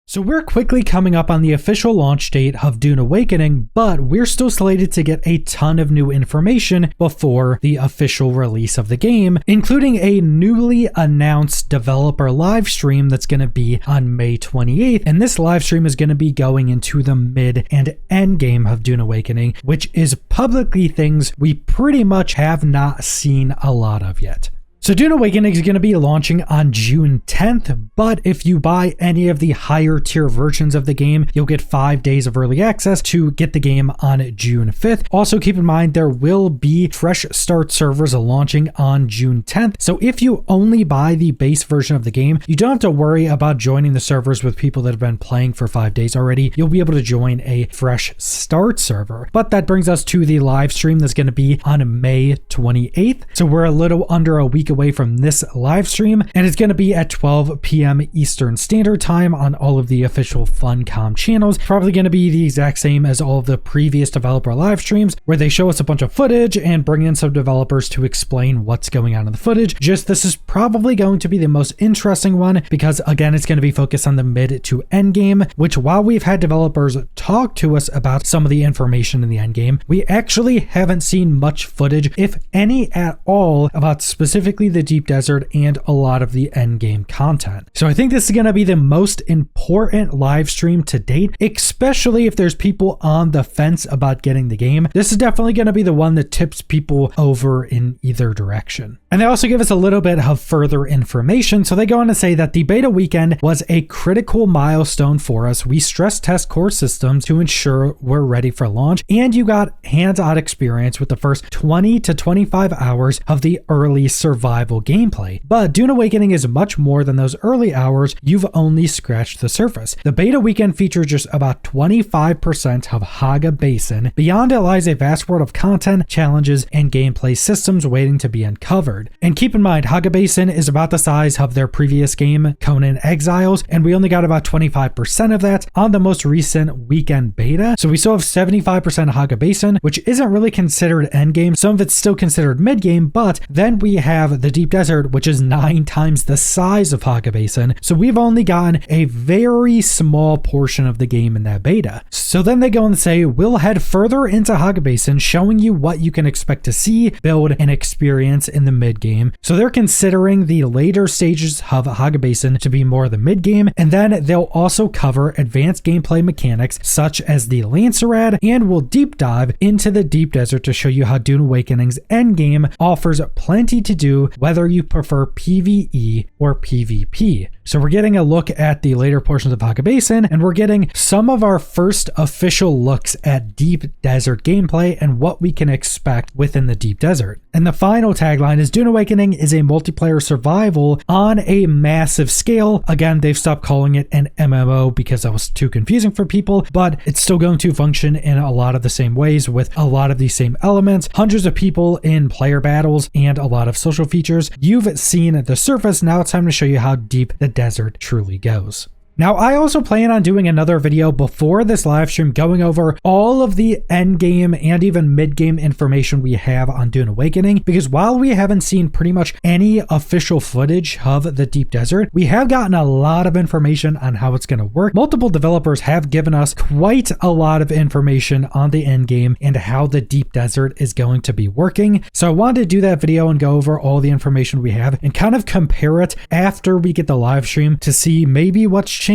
So we're quickly coming up on the official launch date of Dune Awakening, but we're still slated to get a ton of new information before the official release of the game, including a newly announced developer live stream that's going to be on May 28th, and this live stream is going to be going into the mid and end game of Dune Awakening, which is publicly things we pretty much have not seen a lot of yet. So Dune Awakening is going to be launching on June 10th, but if you buy any of the higher tier versions of the game, you'll get 5 days of early access to get the game on June 5th. Also keep in mind there will be fresh start servers launching on June 10th. So if you only buy the base version of the game, you don't have to worry about joining the servers with people that have been playing for 5 days already. You'll be able to join a fresh start server. But that brings us to the live stream that's going to be on May 28th. So we're a little under a week away from this live stream, and it's going to be at 12 p.m. Eastern Standard Time on all of the official Funcom channels. Probably going to be the exact same as all of the previous developer live streams, where they show us a bunch of footage and bring in some developers to explain what's going on in the footage. Just this is probably going to be the most interesting one because, again, it's going to be focused on the mid to end game, which while we've had developers talk to us about some of the information in the end game, we actually haven't seen much footage, if any at all, about specifically the deep desert and a lot of the end game content. So I think this is going to be the most important live stream to date, especially if there's people on the fence about getting the game. This is definitely going to be the one that tips people over in either direction. And they also give us a little bit of further information. So they go on to say that the beta weekend was a critical milestone for us. We stress test core systems to ensure we're ready for launch, and you got hands-on experience with the first 20 to 25 hours of the early survival gameplay. But Dune Awakening is much more than those early hours. You've only scratched the surface. The beta weekend features just about 25% of Haga Basin. Beyond it lies a vast world of content, challenges, and gameplay systems waiting to be uncovered. And keep in mind, Haga Basin is about the size of their previous game, Conan Exiles, and we only got about 25% of that on the most recent weekend beta. So we still have 75% of Haga Basin, which isn't really considered endgame. Some of it's still considered mid-game, but then we have the Deep Desert, which is 9 times the size of Haga Basin. So we've only gotten a very small portion of the game in that beta. So then they go and say, we'll head further into Haga Basin, showing you what you can expect to see, build, and experience in the mid-game. So they're considering the later stages of Haga Basin to be more the mid-game, and then they'll also cover advanced gameplay mechanics such as the Lancerad, and will deep dive into the Deep Desert to show you how Dune Awakening's endgame offers plenty to do, whether you prefer PvE or PvP. So we're getting a look at the later portions of Haga Basin, and we're getting some of our first official looks at Deep Desert gameplay and what we can expect within the Deep Desert. And the final tagline is Dune Awakening is a multiplayer survival on a massive scale. Again, they've stopped calling it an MMO because that was too confusing for people, but it's still going to function in a lot of the same ways with a lot of the same elements, hundreds of people in player battles, and a lot of social features. You've seen the surface, now it's time to show you how deep the desert truly goes. Now, I also plan on doing another video before this live stream going over all of the end game and even mid game information we have on Dune Awakening, because while we haven't seen pretty much any official footage of the Deep Desert, we have gotten a lot of information on how it's going to work. Multiple developers have given us quite a lot of information on the end game and how the Deep Desert is going to be working. So I wanted to do that video and go over all the information we have and kind of compare it after we get the live stream to see maybe what's changed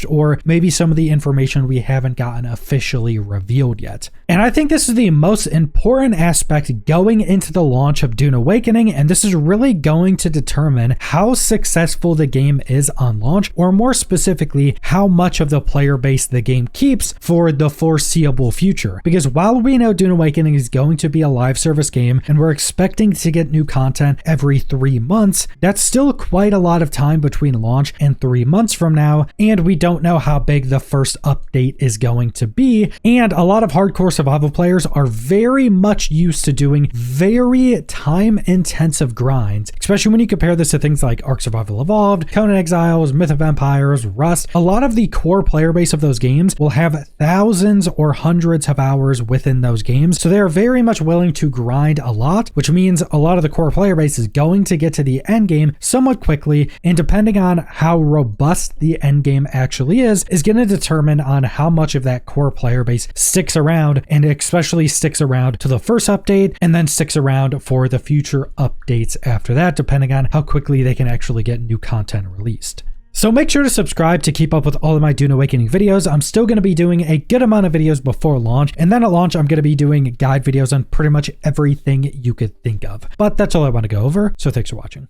or maybe some of the information we haven't gotten officially revealed yet. And I think this is the most important aspect going into the launch of Dune Awakening, and this is really going to determine how successful the game is on launch, or more specifically, how much of the player base the game keeps for the foreseeable future. Because while we know Dune Awakening is going to be a live service game and we're expecting to get new content every 3 months, that's still quite a lot of time between launch and 3 months from now, and we don't know how big the first update is going to be. And a lot of hardcore survival players are very much used to doing very time-intensive grinds, especially when you compare this to things like Ark Survival Evolved, Conan Exiles, Myth of Empires, Rust. A lot of the core player base of those games will have thousands or hundreds of hours within those games, so they're very much willing to grind a lot, which means a lot of the core player base is going to get to the end game somewhat quickly, and depending on how robust the end game game actually is going to determine on how much of that core player base sticks around, and especially sticks around to the first update and then sticks around for the future updates after that, depending on how quickly they can actually get new content released. So make sure to subscribe to keep up with all of my Dune Awakening videos. I'm still going to be doing a good amount of videos before launch, and then at launch I'm going to be doing guide videos on pretty much everything you could think of. But that's all I want to go over, so thanks for watching.